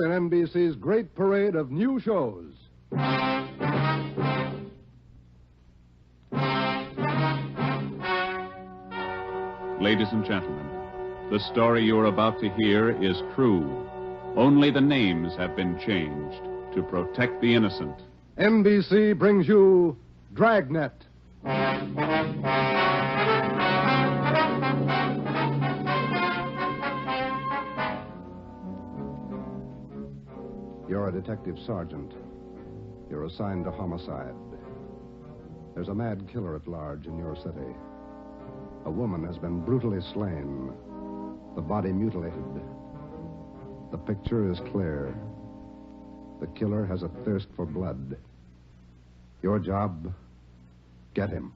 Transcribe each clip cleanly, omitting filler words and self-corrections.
In NBC's great parade of new shows. Ladies and gentlemen, the story you're about to hear is true. Only the names have been changed to protect the innocent. NBC brings you Dragnet. You're a detective sergeant. You're assigned to homicide. There's a mad killer at large in your city. A woman has been brutally slain, the body mutilated. The picture is clear. The killer has a thirst for blood. Your job, get him.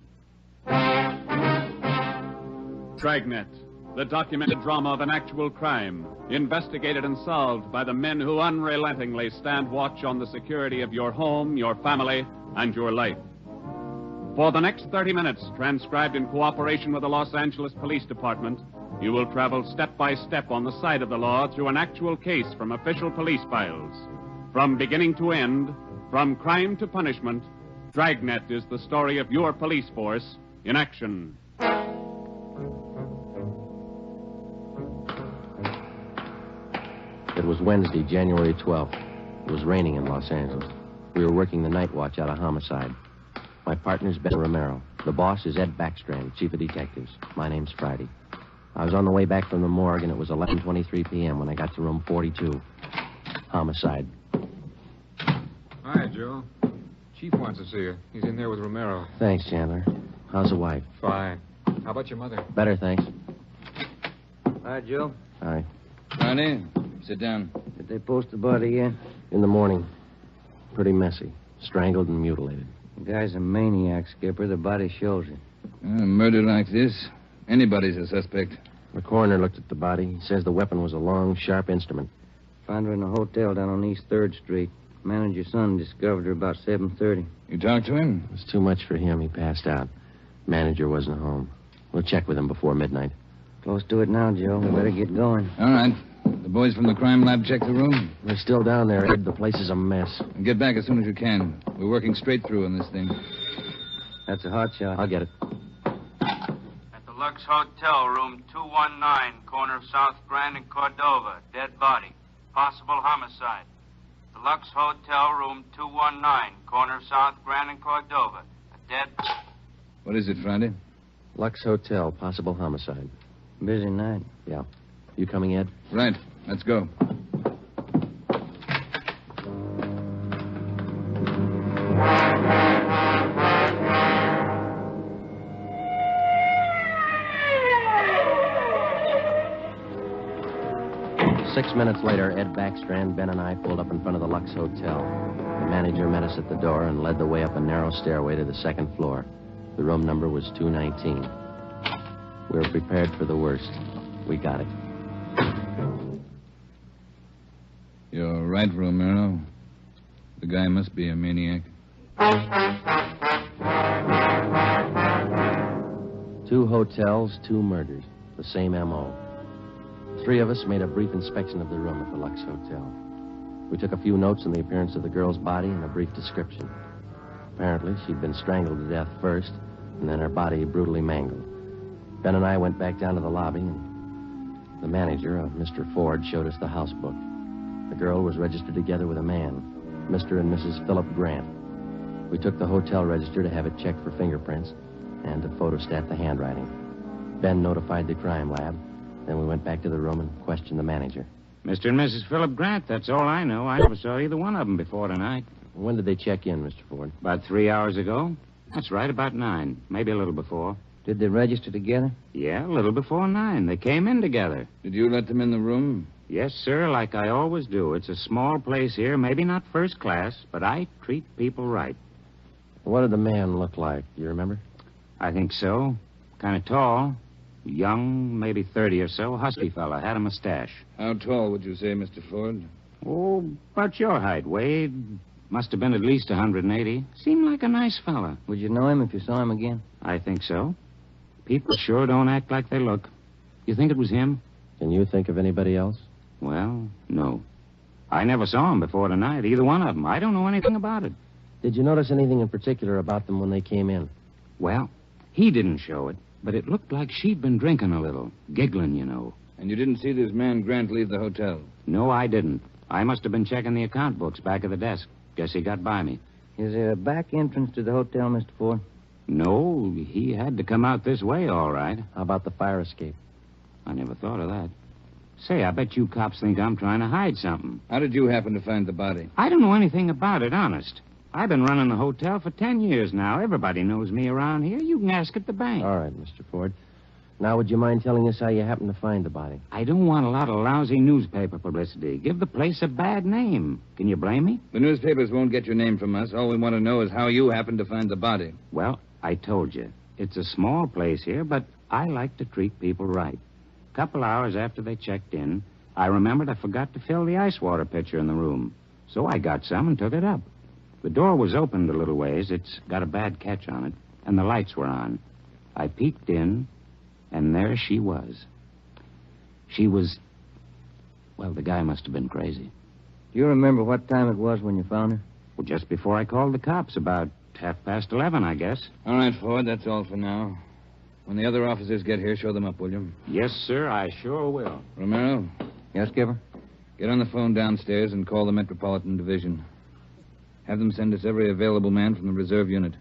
Dragnet, the documented drama of an actual crime, investigated and solved by the men who unrelentingly stand watch on the security of your home, your family, and your life. For the next 30 minutes, transcribed in cooperation with the Los Angeles Police Department, you will travel step by step on the side of the law through an actual case from official police files. From beginning to end, from crime to punishment, Dragnet is the story of your police force in action. It was Wednesday, January 12th. It was raining in Los Angeles. We were working the night watch out of Homicide. My partner's Ben Romero. The boss is Ed Backstrand, chief of detectives. My name's Friday. I was on the way back from the morgue, and it was 11:23 p.m. when I got to room 42. Homicide. Hi, Joe. Chief wants to see you. He's in there with Romero. Thanks, Chandler. How's the wife? Fine. How about your mother? Better, thanks. Hi, Joe. Hi. Ronnie, sit down. Did they post the body yet? In the morning. Pretty messy. Strangled and mutilated. The guy's a maniac, Skipper. The body shows it. A murder like this, anybody's a suspect. The coroner looked at the body. He says the weapon was a long, sharp instrument. Found her in a hotel down on East 3rd Street. Manager's son discovered her about 7:30. You talked to him? It was too much for him. He passed out. Manager wasn't home. We'll check with him before midnight. Close to it now, Joe. We better get going. All right. The boys from the crime lab check the room. They're still down there, Ed. The place is a mess. And get back as soon as you can. We're working straight through on this thing. That's a hot shot. I'll get it. At the Lux Hotel, room 219, corner of South Grand and Cordova. Dead body. Possible homicide. The Lux Hotel, room 219, corner of South Grand and Cordova. A dead... What is it, Friday? Lux Hotel, possible homicide. Busy night. Yeah. You coming, Ed? Right. Let's go. Six minutes later, Ed Backstrand, Ben, and I pulled up in front of the Lux Hotel. The manager met us at the door and led the way up a narrow stairway to the second floor. The room number was 219. We were prepared for the worst. We got it. You're right, Romero. The guy must be a maniac. 2 hotels, 2 murders. The same M.O. 3 of us made a brief inspection of the room at the Lux Hotel. We took a few notes on the appearance of the girl's body and a brief description. Apparently, she'd been strangled to death first, and then her body brutally mangled. Ben and I went back down to the lobby, and the manager, Mr. Ford, showed us the house book. The girl was registered together with a man, Mr. and Mrs. Philip Grant. We took the hotel register to have it checked for fingerprints and to photostat the handwriting. Ben notified the crime lab. Then we went back to the room and questioned the manager. Mr. and Mrs. Philip Grant, that's all I know. I never saw either one of them before tonight. When did they check in, Mr. Ford? About 3 hours ago. That's right, about 9. Maybe a little before. Did they register together? Yeah, a little before 9. They came in together. Did you let them in the room? Yes, sir, like I always do. It's a small place here, maybe not first class, but I treat people right. What did the man look like? Do you remember? I think so. Kind of tall. Young, maybe 30 or so. Husky fella. Had a mustache. How tall would you say, Mr. Ford? Oh, about your height, Wade. Must have been at least 180. Seemed like a nice fella. Would you know him if you saw him again? I think so. People sure don't act like they look. You think it was him? Can you think of anybody else? Well, no. I never saw them before tonight, either one of them. I don't know anything about it. Did you notice anything in particular about them when they came in? Well, he didn't show it, but it looked like she'd been drinking a little, giggling, you know. And you didn't see this man Grant leave the hotel? No, I didn't. I must have been checking the account books back of the desk. Guess he got by me. Is there a back entrance to the hotel, Mr. Ford? No, he had to come out this way, all right. How about the fire escape? I never thought of that. Say, I bet you cops think I'm trying to hide something. How did you happen to find the body? I don't know anything about it, honest. I've been running the hotel for 10 years now. Everybody knows me around here. You can ask at the bank. All right, Mr. Ford. Now, would you mind telling us how you happened to find the body? I don't want a lot of lousy newspaper publicity. Give the place a bad name. Can you blame me? The newspapers won't get your name from us. All we want to know is how you happened to find the body. Well, I told you. It's a small place here, but I like to treat people right. A couple hours after they checked in, I remembered I forgot to fill the ice water pitcher in the room. So I got some and took it up. The door was opened a little ways. It's got a bad catch on it, and the lights were on. I peeked in, and there she was. She was... Well, the guy must have been crazy. Do you remember what time it was when you found her? Well, just before I called the cops, about 11:30, I guess. All right, Ford, that's all for now. When the other officers get here, show them up, will you? Yes, sir, I sure will. Romero, Yes, Skipper? get on the phone downstairs and call the Metropolitan Division. Have them send us every available man from the reserve unit.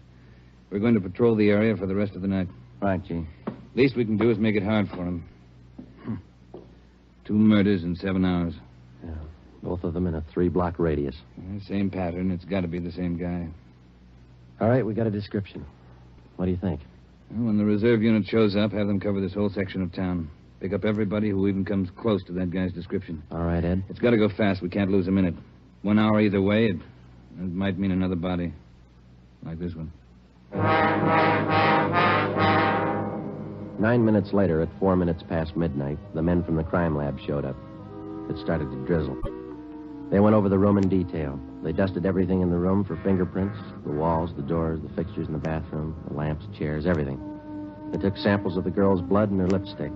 We're going to patrol the area for the rest of the night. Right, Chief. Least we can do is make it hard for them. 2 murders in 7 hours. Yeah, both of them in a 3-block radius. Same pattern. It's got to be the same guy. All right, we got a description. What do you think? Well, when the reserve unit shows up, have them cover this whole section of town. Pick up everybody who even comes close to that guy's description. All right, Ed. It's got to go fast. We can't lose a minute. 1 hour either way, it might mean another body. Like this one. 9 minutes later, at 4 minutes past midnight, the men from the crime lab showed up. It started to drizzle. They went over the room in detail. They dusted everything in the room for fingerprints, the walls, the doors, the fixtures in the bathroom, the lamps, chairs, everything. They took samples of the girl's blood and her lipstick.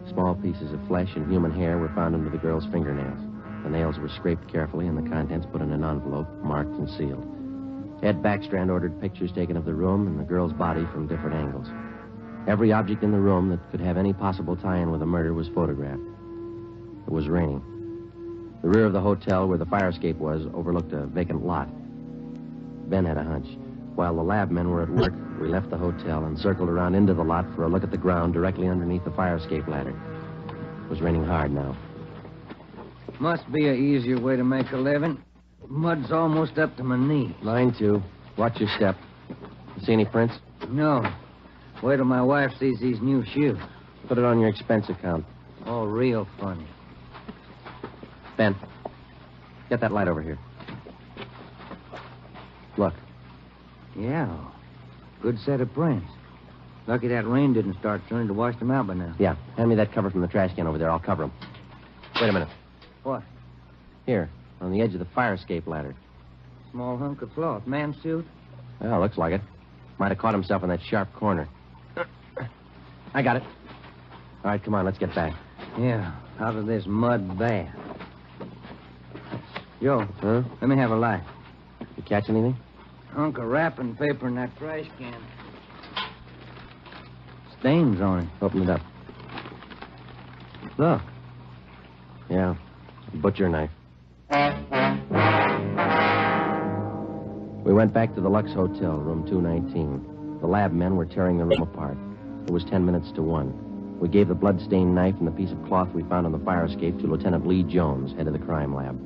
Small pieces of flesh and human hair were found under the girl's fingernails. The nails were scraped carefully and the contents put in an envelope, marked and sealed. Ed Backstrand ordered pictures taken of the room and the girl's body from different angles. Every object in the room that could have any possible tie-in with the murder was photographed. It was raining. The rear of the hotel where the fire escape was overlooked a vacant lot. Ben had a hunch. While the lab men were at work, we left the hotel and circled around into the lot for a look at the ground directly underneath the fire escape ladder. It was raining hard now. Must be an easier way to make a living. Mud's almost up to my knee. Mine, too. Watch your step. You see any prints? No. Wait till my wife sees these new shoes. Put it on your expense account. Oh, real funny. Ben, get that light over here. Look. Yeah. Good set of prints. Lucky that rain didn't start turning to wash them out by now. Yeah, hand me that cover from the trash can over there. I'll cover them. Wait a minute. What? Here, on the edge of the fire escape ladder. Small hunk of cloth. Man's suit? Well, looks like it. Might have caught himself in that sharp corner. I got it. All right, come on, let's get back. Yeah, out of this mud bath. Joe, Huh? let me have a light. You catch anything? Hunk of wrapping paper in that trash can. Stains on it. Open it up. Look. Yeah, a butcher knife. We went back to the Lux Hotel, room 219. The lab men were tearing the room apart. It was 10 minutes to 1. We gave the blood-stained knife and the piece of cloth we found on the fire escape to Lieutenant Lee Jones, head of the crime lab.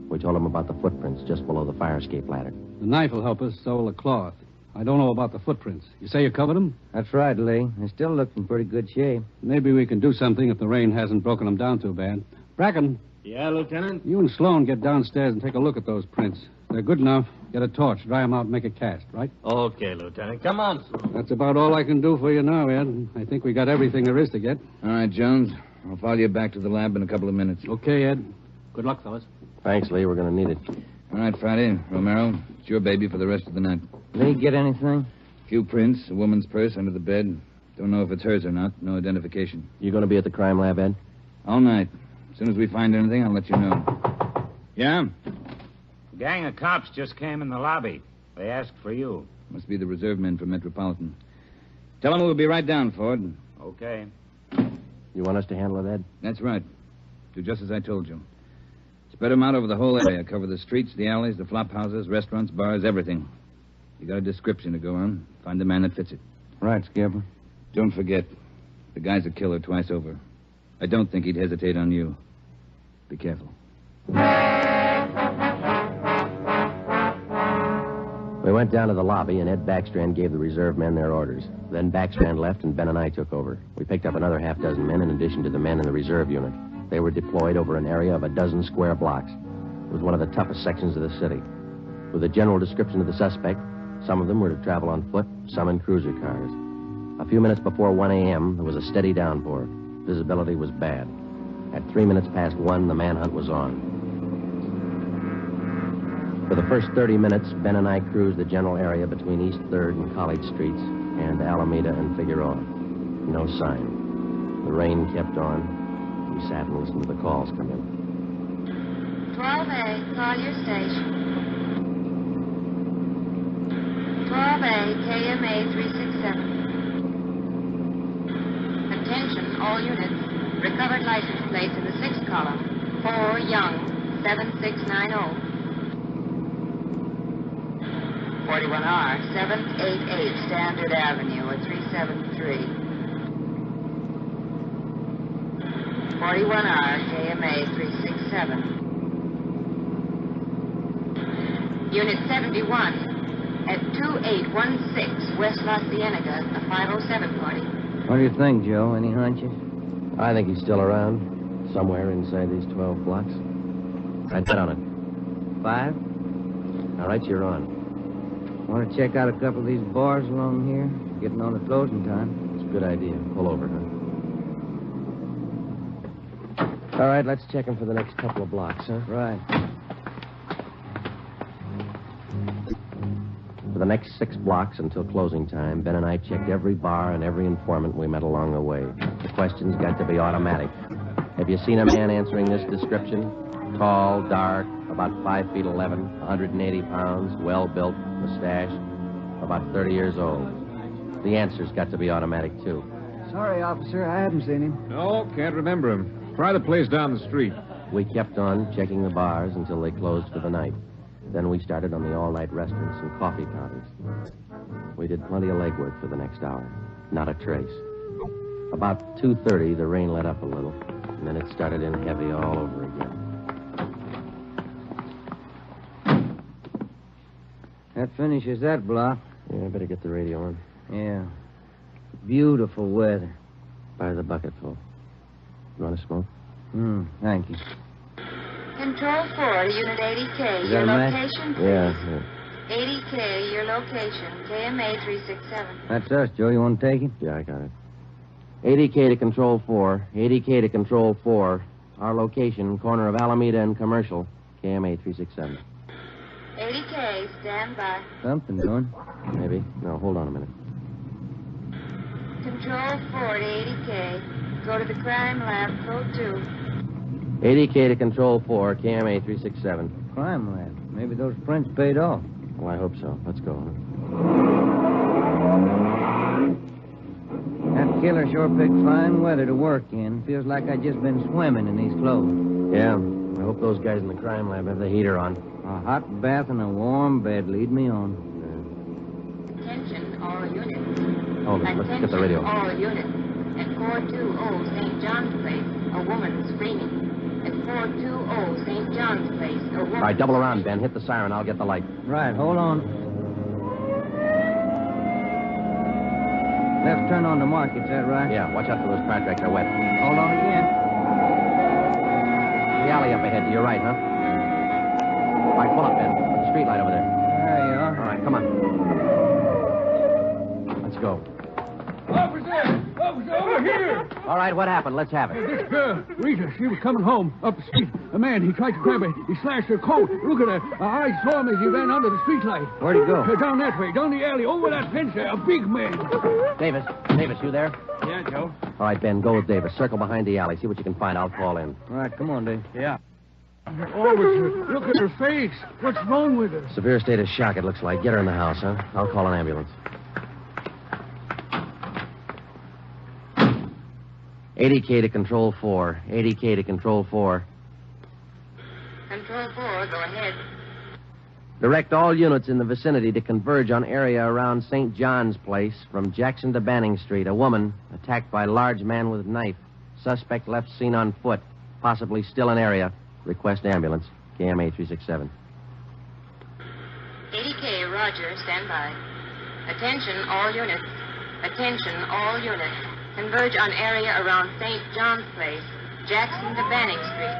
We told him about the footprints just below the fire escape ladder. The knife will help us, so will the cloth. I don't know about the footprints. You say you covered them? That's right, Lee. They still look in pretty good shape. Maybe we can do something if the rain hasn't broken them down too bad. Bracken. Yeah, Lieutenant? You and Sloan get downstairs and take a look at those prints. They're good enough. Get a torch, dry them out, and make a cast, right? Okay, Lieutenant. Come on. That's about all I can do for you now, Ed. I think we got everything there is to get. All right, Jones. I'll follow you back to the lab in a couple of minutes. Okay, Ed. Good luck, fellas. Thanks, Lee. We're going to need it. All right, Friday. Romero, it's your baby for the rest of the night. Lee, get anything? Few prints, a woman's purse under the bed. Don't know if it's hers or not. No identification. You going to be at the crime lab, Ed? All night. As soon as we find anything, I'll let you know. Yeah? A gang of cops just came in the lobby. They asked for you. Must be the reserve men from Metropolitan. Tell them we'll be right down, Ford. Okay. You want us to handle it, Ed? That's right. Do just as I told you. Spread them out over the whole area. Cover the streets, the alleys, the flop houses, restaurants, bars, everything. You got a description to go on. Find the man that fits it. Right, Skipper. Don't forget, the guy's a killer twice over. I don't think he'd hesitate on you. Be careful. We went down to the lobby, and Ed Backstrand gave the reserve men their orders. Then Backstrand left, and Ben and I took over. We picked up another half dozen men in addition to the men in the reserve unit. They were deployed over an area of a dozen square blocks. It was one of the toughest sections of the city. With a general description of the suspect, some of them were to travel on foot, some in cruiser cars. A few minutes before 1 a.m., there was a steady downpour. Visibility was bad. At 3 minutes past 1, the manhunt was on. For the first 30 minutes, Ben and I cruised the general area between East 3rd and College Streets and Alameda and Figueroa. No sign. The rain kept on. We sat and listened to the calls come in. 12A, call your station. 12A, KMA 367. Attention, all units. Recovered license plates in the 6th column. 4 Young, 7690. 41R, 788 Standard Avenue at 373. 41R, KMA 367. Unit 71 at 2816 West La Cienega, a 507 party. What do you think, Joe? Any hunches? I think he's still around, somewhere inside these 12 blocks. I'd bet on it. 5? All right, you're on. Want to check out a couple of these bars along here? Getting on the closing time. It's a good idea. Pull over, huh? All right, let's check him for the next couple of blocks, huh? Right. For the next 6 blocks until closing time, Ben and I checked every bar and every informant we met along the way. The questions got to be automatic. Have you seen a man answering this description? Tall, dark, about 5 feet 11, 180 pounds, well-built, mustache, about 30 years old. The answer's got to be automatic, too. Sorry, officer, I haven't seen him. No, can't remember him. Try the place down the street. We kept on checking the bars until they closed for the night. Then we started on the all-night restaurants and coffee counters. We did plenty of legwork for the next hour. Not a trace. About 2:30, the rain let up a little, and then it started in heavy all over again. That finishes that block. Yeah, I better get the radio on. Yeah. Beautiful weather. By the bucketful. You want to smoke? Thank you. Control 4, Unit 80K, Is your that a match? location, please. Yeah. 80K, your location, KMA 367. That's us, Joe. You want to take it? Yeah, I got it. 80K to Control 4. 80K to Control 4. Our location, corner of Alameda and Commercial, KMA 367. 80K, stand by. Something doing. Maybe. No, hold on a minute. Control 4 to 80K. Go to the crime lab, code 2. 80K to Control 4, KMA 367. Crime lab. Maybe those prints paid off. Well, I hope so. Let's go. That killer sure picked fine weather to work in. Feels like I just been swimming in these clothes. Yeah. I hope those guys in the crime lab have the heater on. A hot bath and a warm bed lead me on. Attention, all units. Hold it. Let's get the radio. All units. At 420 St. John's Place, a woman screaming. At 420 St. John's Place, a woman... All right, double around, Ben. Hit the siren. I'll get the light. Right, hold on. Left turn on the market, is that right? Yeah, watch out for those car tracks. They're wet. Hold on again. The alley up ahead to your right, huh? All right, pull up, Ben. Put the street light over there. There you are. All right, come on. Let's go. Officer! Officer, over here! All right, what happened? Let's have it. This girl, Rita, she was coming home up the street. A man, he tried to grab her. He slashed her coat. Look at her. I saw him as he ran under the streetlight. Where'd he go? Down that way, down the alley, over that fence there. A big man. Davis, you there? Yeah, Joe. All right, Ben, go with Davis. Circle behind the alley. See what you can find. I'll call in. All right, come on, Dave. Yeah. Oh, but look at her face. What's wrong with her? Severe state of shock, it looks like. Get her in the house, huh? I'll call an ambulance. 80K to Control 4. 80K to Control 4. Control 4, go ahead. Direct all units in the vicinity to converge on area around St. John's Place from Jackson to Banning Street. A woman attacked by large man with knife. Suspect left seen on foot. Possibly still in area. Request ambulance. KMA 367. 80K, Roger, stand by. Attention, all units. Attention, all units. Converge on area around St. John's Place, Jackson to Banning Street.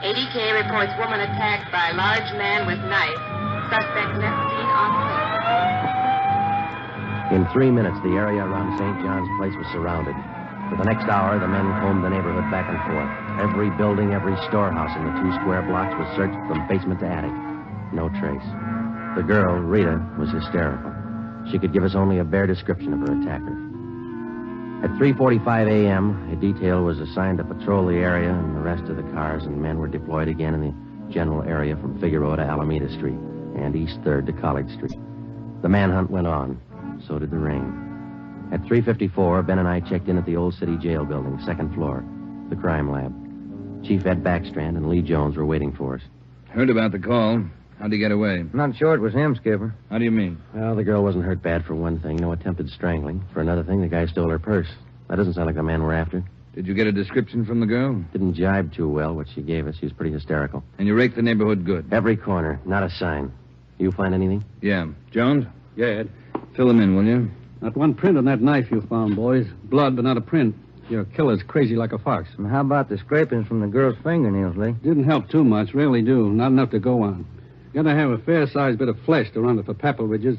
80K reports woman attacked by large man with knife. Suspect left seen on foot. In 3 minutes, the area around St. John's Place was surrounded. For the next hour, the men combed the neighborhood back and forth. Every building, every storehouse in the 2 square blocks was searched from basement to attic. No trace. The girl, Rita, was hysterical. She could give us only a bare description of her attacker. At 3:45 a.m., a detail was assigned to patrol the area and the rest of the cars, and men were deployed again in the general area from Figueroa to Alameda Street and East 3rd to College Street. The manhunt went on. So did the rain. At 3:54, Ben and I checked in at the Old City Jail building, 2nd floor, the crime lab. Chief Ed Backstrand and Lee Jones were waiting for us. Heard about the call. How'd he get away? Not sure it was him, Skipper. How do you mean? Well, the girl wasn't hurt bad for one thing. No attempted strangling. For another thing, the guy stole her purse. That doesn't sound like the man we're after. Did you get a description from the girl? Didn't jibe too well, what she gave us. She was pretty hysterical. And you raked the neighborhood good? Every corner. Not a sign. You find anything? Yeah. Jones? Yeah, Ed. Fill them in, will you? Not one print on that knife you found, boys. Blood, but not a print. Your killer's crazy like a fox. And how about the scrapings from the girl's fingernails, Lee? Didn't help too much. Rarely do. Not enough to go on. Gotta have a fair-sized bit of flesh to run it for papal ridges.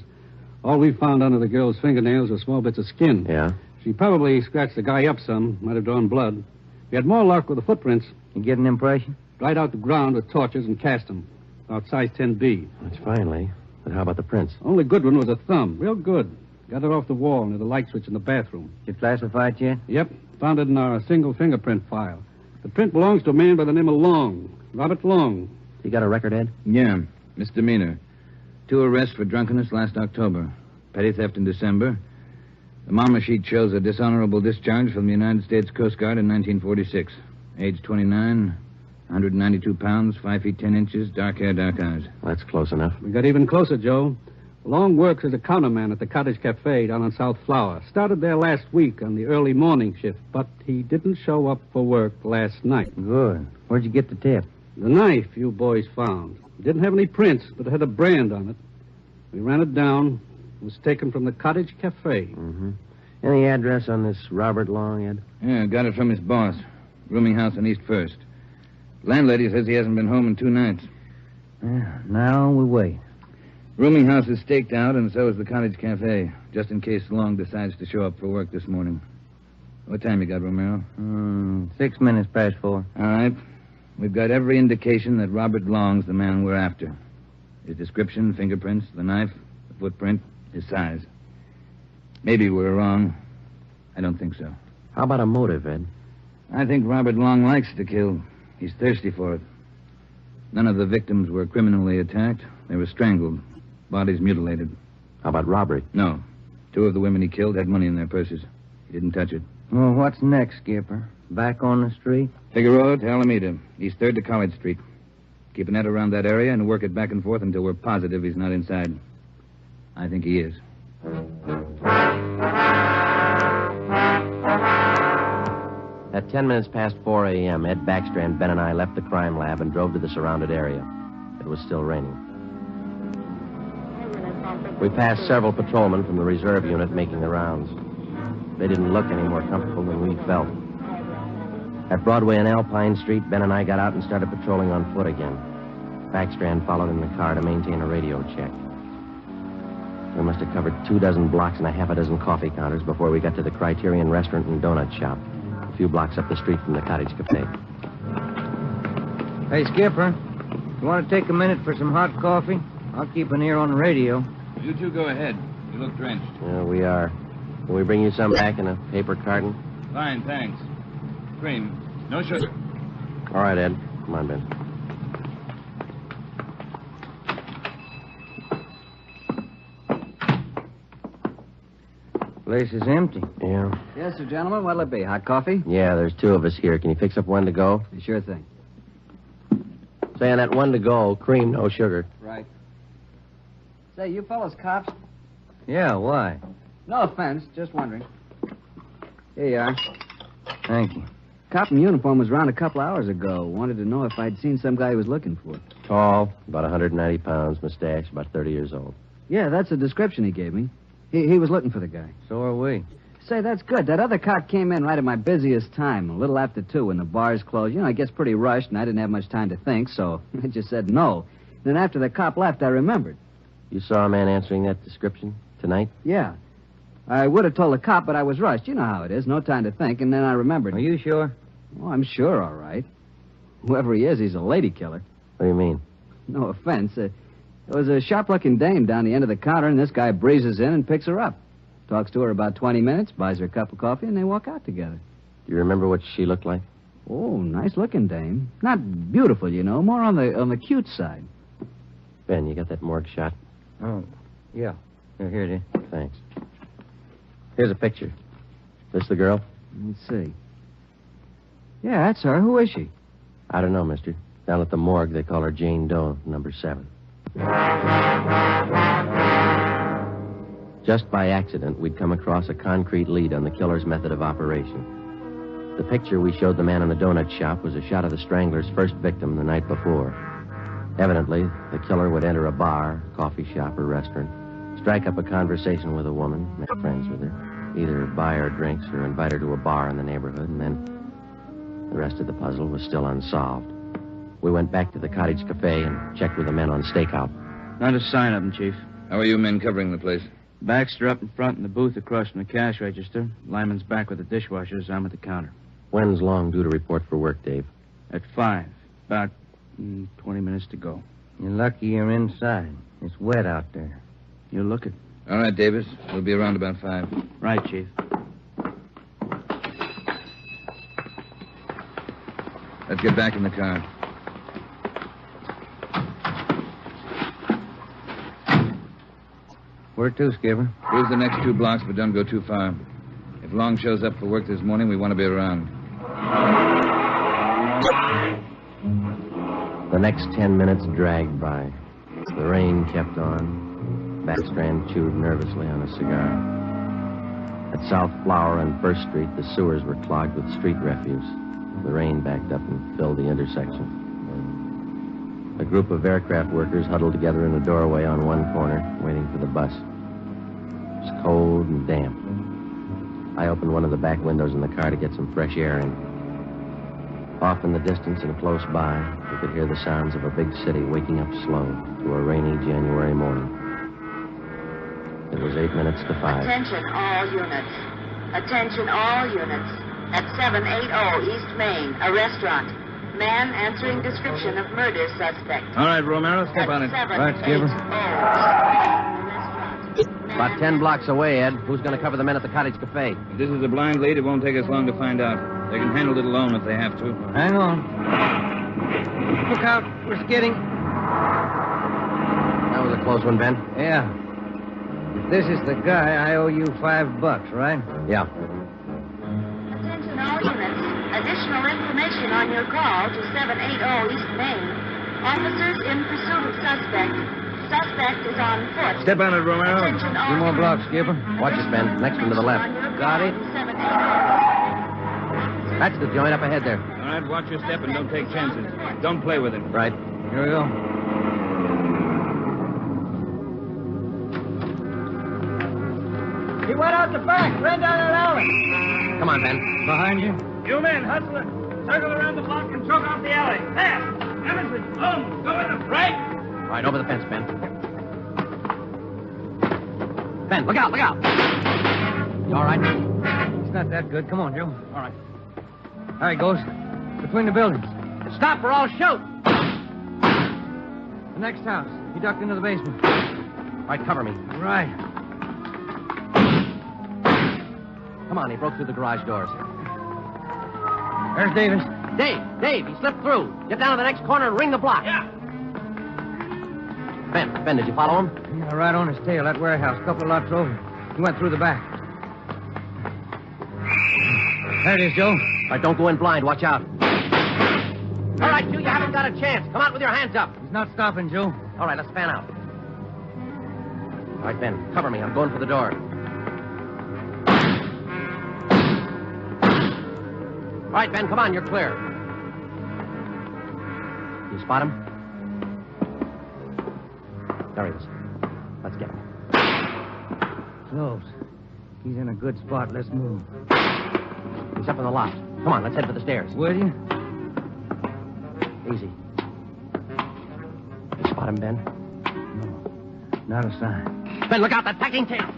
All we found under the girl's fingernails were small bits of skin. Yeah? She probably scratched the guy up some. Might have drawn blood. We had more luck with the footprints. You get an impression? Dried out the ground with torches and cast them. About size 10B. That's fine, Lee. But how about the prints? Only good one was a thumb. Real good. Got it off the wall near the light switch in the bathroom. You classified yet? Yep. Found it in our single fingerprint file. The print belongs to a man by the name of Long. Robert Long. You got a record, Ed? Yeah. Misdemeanor. 2 arrests for drunkenness last October. Petty theft in December. The mama sheet shows a dishonorable discharge from the United States Coast Guard in 1946. Age 29, 192 pounds, 5 feet 10 inches, dark hair, dark eyes. That's close enough. We got even closer, Joe. Long works as a counterman at the Cottage Cafe down on South Flower. Started there last week on the early morning shift, but he didn't show up for work last night. Good. Where'd you get the tip? The knife you boys found. Didn't have any prints, but it had a brand on it. We ran it down. It was taken from the Cottage Cafe. Mm-hmm. Any address on this Robert Long, Ed? Yeah, got it from his boss. Rooming house on East 1st. Landlady says he hasn't been home in 2 nights. Now we wait. Rooming house is staked out, and so is the Cottage Cafe, just in case Long decides to show up for work this morning. What time you got, Romero? 6 minutes past 4. All right. We've got every indication that Robert Long's the man we're after. His description, fingerprints, the knife, the footprint, his size. Maybe we're wrong. I don't think so. How about a motive, Ed? I think Robert Long likes to kill. He's thirsty for it. None of the victims were criminally attacked. They were strangled. Bodies mutilated. How about robbery? No. 2 of the women he killed had money in their purses. He didn't touch it. Well, what's next, Skipper? Back on the street? Figueroa to Alameda, East 3rd to College Street. Keep a net around that area and work it back and forth until we're positive he's not inside. I think he is. At 10 minutes past 4 a.m., Ed Backstrand, Ben, and I left the crime lab and drove to the surrounded area. It was still raining. We passed several patrolmen from the reserve unit making the rounds. They didn't look any more comfortable than we felt. At Broadway and Alpine Street, Ben and I got out and started patrolling on foot again. Backstrand followed in the car to maintain a radio check. We must have covered 24 blocks and a half a dozen coffee counters before we got to the Criterion Restaurant and Donut Shop, a few blocks up the street from the Cottage Cafe. Hey, Skipper, you want to take a minute for some hot coffee? I'll keep an ear on the radio. You 2 go ahead. You look drenched. Yeah, we are. Can we bring you some back in a paper carton? Fine, thanks. Cream. No sugar. All right, Ed. Come on, Ben. Place is empty. Yeah. Yes, sir, gentlemen. What'll it be? Hot coffee? Yeah, there's two of us here. Can you fix up one to go? Sure thing. Say, on that one to go, cream, no sugar. Right. Say, you fellas cops? Yeah, why? No offense, just wondering. Here you are. Thank you. Cop in uniform was around a couple hours ago. Wanted to know if I'd seen some guy he was looking for. Tall, about 190 pounds, mustache, about 30 years old. Yeah, that's the description he gave me. He was looking for the guy. So are we. Say, that's good. That other cop came in right at my busiest time, a little after 2 when the bars closed. You know, it gets pretty rushed, and I didn't have much time to think, so I just said no. Then after the cop left, I remembered. You saw a man answering that description tonight? Yeah. I would have told the cop, but I was rushed. You know how it is. No time to think, and then I remembered. Are you sure? Oh, I'm sure, all right. Whoever he is, he's a lady killer. What do you mean? No offense. There was a sharp-looking dame down the end of the counter, and this guy breezes in and picks her up. Talks to her about 20 minutes, buys her a cup of coffee, and they walk out together. Do you remember what she looked like? Oh, nice-looking dame. Not beautiful, you know, more on the cute side. Ben, you got that morgue shot? Oh, yeah. Here it is. Thanks. Here's a picture. This the girl? Let's see. Yeah, that's her. Who is she? I don't know, mister. Down at the morgue, they call her Jane Doe, number 7. Just by accident, we'd come across a concrete lead on the killer's method of operation. The picture we showed the man in the donut shop was a shot of the strangler's first victim the night before. Evidently, the killer would enter a bar, coffee shop, or restaurant, strike up a conversation with a woman, make friends with her, either buy her drinks or invite her to a bar in the neighborhood, and then the rest of the puzzle was still unsolved. We went back to the Cottage Cafe and checked with the men on stakeout. Not a sign of them, Chief. How are you men covering the place? Baxter up in front in the booth across from the cash register. Lyman's back with the dishwashers. I'm at the counter. When's Long due to report for work, Dave? At 5. About 20 minutes to go. You're lucky you're inside. It's wet out there. You're looking. All right, Davis. We'll be around about 5. Right, Chief. Let's get back in the car. Where to, Skipper? Cruise the next 2 blocks, but don't go too far. If Long shows up for work this morning, we want to be around. The next 10 minutes dragged by. The rain kept on. Backstrand chewed nervously on a cigar. At South Flower and First Street, the sewers were clogged with street refuse. The rain backed up and filled the intersection. A group of aircraft workers huddled together in a doorway on one corner, waiting for the bus. It was cold and damp. I opened one of the back windows in the car to get some fresh air in. Off in the distance and close by, we could hear the sounds of a big city waking up slow to a rainy January morning. It was 8 minutes to 5. Attention all units. Attention all units. At 780 East Main, a restaurant. Man answering description of murder suspect. All right, Romero, step on it. Right, Skipper. About 10 blocks away, Ed. Who's going to cover the men at the Cottage Cafe? If this is a blind lead, it won't take us long to find out. They can handle it alone if they have to. Hang on. Look out. We're skidding. That was a close one, Ben. Yeah. If this is the guy, I owe you $5, right? Yeah. Attention all units. Additional information on your call to 780 East Main. Officers in pursuit of suspect. Suspect is on foot. Step on it, Romero. Attention all 2 more units. blocks, Skipper. Watch it, Ben. Next one to the left. Got it. 780. That's the joint up ahead there. All right, watch your step and don't take chances. Don't play with it. Right. Here we go. He went out the back, ran down an alley. Come on, Ben. Behind you. You men, hustle it. Circle around the block and choke off the alley. There. Emerson, Holmes, go in the right. All right, over the fence, Ben. Ben, look out, look out. You all right? It's not that good. Come on, Joe. All right. There he goes. Between the buildings. Stop or I'll shoot. The next house. He ducked into the basement. All right, cover me. Right. Come on, he broke through the garage doors. There's Davis. Dave, he slipped through. Get down to the next corner and ring the block. Yeah. Ben, did you follow him? Yeah, right on his tail, that warehouse, a couple of lots over. He went through the back. There it is, Joe. All right, don't go in blind. Watch out. All right, you haven't got a chance. Come out with your hands up. He's not stopping, Joe. All right, let's fan out. All right, Ben, cover me. I'm going for the door. All right, Ben, come on. You're clear. You spot him? There he is. Let's get him. Close. He's in a good spot. Let's move. He's up in the loft. Come on, let's head for the stairs. Will you? Easy. You spot him, Ben? No. Not a sign. Ben, look out. That packing tail.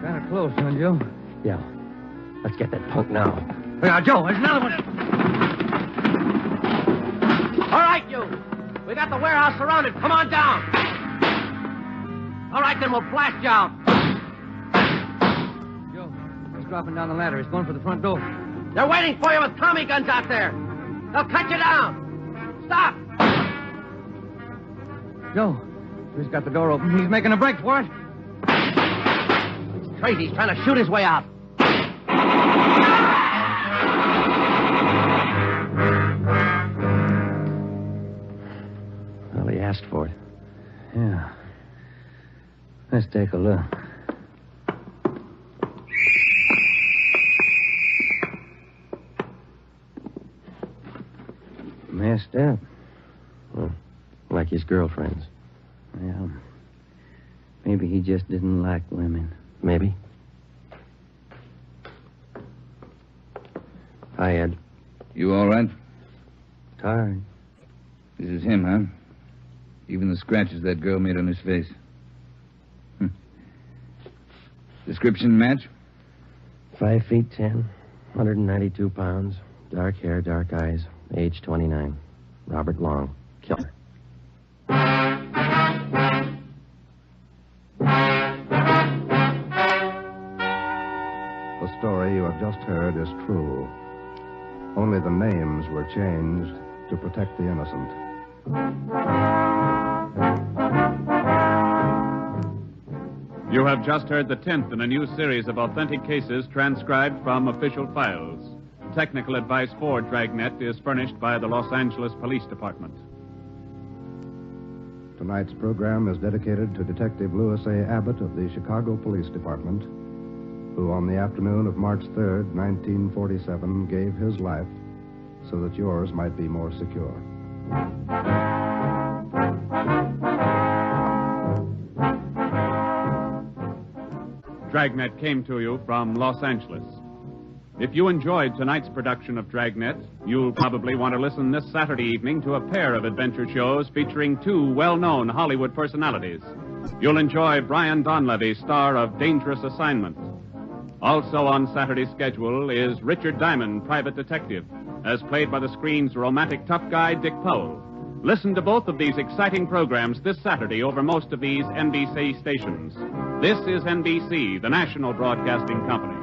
Kind of close, huh, Joe? Yeah. Let's get that punk now. Now, Joe, there's another one. All right, you. We got the warehouse surrounded. Come on down. All right, then we'll blast you out. Joe, he's dropping down the ladder. He's going for the front door. They're waiting for you with Tommy guns out there. They'll cut you down. Stop. Joe, he's got the door open. He's making a break for it. It's crazy. He's trying to shoot his way out. Well, he asked for it. Yeah. Let's take a look. Messed up. Well, like his girlfriends. Well, maybe he just didn't like women. Maybe. Hi, Ed. You all right? Tired. This is him, huh? Even the scratches that girl made on his face. Description match? 5 feet 10, 192 pounds, dark hair, dark eyes, age 29. Robert Long, killer. The story you have just heard is true. Only the names were changed to protect the innocent. You have just heard the 10th in a new series of authentic cases transcribed from official files. Technical advice for Dragnet is furnished by the Los Angeles Police Department. Tonight's program is dedicated to Detective Louis A. Abbott of the Chicago Police Department, who on the afternoon of March 3rd, 1947, gave his life so that yours might be more secure. Dragnet came to you from Los Angeles. If you enjoyed tonight's production of Dragnet, you'll probably want to listen this Saturday evening to a pair of adventure shows featuring two well-known Hollywood personalities. You'll enjoy Brian Donlevy, star of Dangerous Assignment. Also on Saturday's schedule is Richard Diamond, private detective, as played by the screen's romantic tough guy, Dick Powell. Listen to both of these exciting programs this Saturday over most of these NBC stations. This is NBC, the national broadcasting company.